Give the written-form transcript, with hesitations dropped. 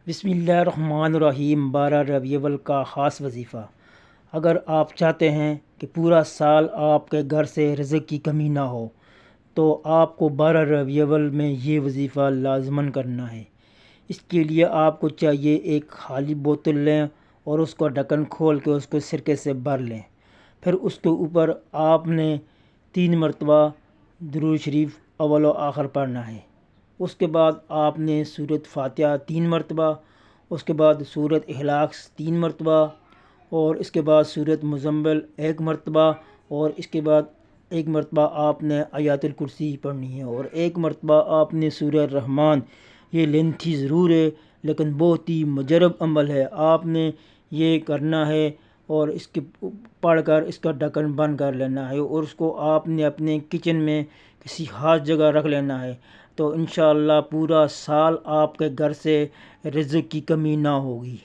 بسم اللہ الرحمن الرحیم۔ 12 ربیع الاول کا خاص وظیفہ۔ اگر آپ چاہتے ہیں کہ پورا سال آپ کے گھر سے رزق کی کمی نہ ہو تو آپ کو 12 ربیع الاول میں یہ وظیفہ لازماً کرنا ہے۔ اس کے لیے آپ کو چاہیے ایک خالی بوتل لیں اور اس کو ڈھکن کھول کے اس کو سرکے سے بھر لیں۔ پھر اس کے اوپر آپ نے 3 مرتبہ درود شریف اول و آخر پڑھنا ہے۔ اس کے بعد آپ نے سورۃ فاتحہ 3 مرتبہ، اس کے بعد سورۃ اخلاص 3 مرتبہ، اور اس کے بعد سورۃ مزمل 1 مرتبہ، اور اس کے بعد 1 مرتبہ آپ نے آیات الکرسی پڑھنی ہے، اور 1 مرتبہ آپ نے سورہ الرحمن۔ یہ لینتھی ضرور ہے لیکن بہت ہی مجرب عمل ہے، آپ نے یہ کرنا ہے اور اس کے پڑھ کر اس کا ڈھکن بند کر لینا ہے، اور اس کو آپ نے اپنے کچن میں کسی خاص جگہ رکھ لینا ہے، تو انشاءاللہ پورا سال آپ کے گھر سے رزق کی کمی نہ ہوگی۔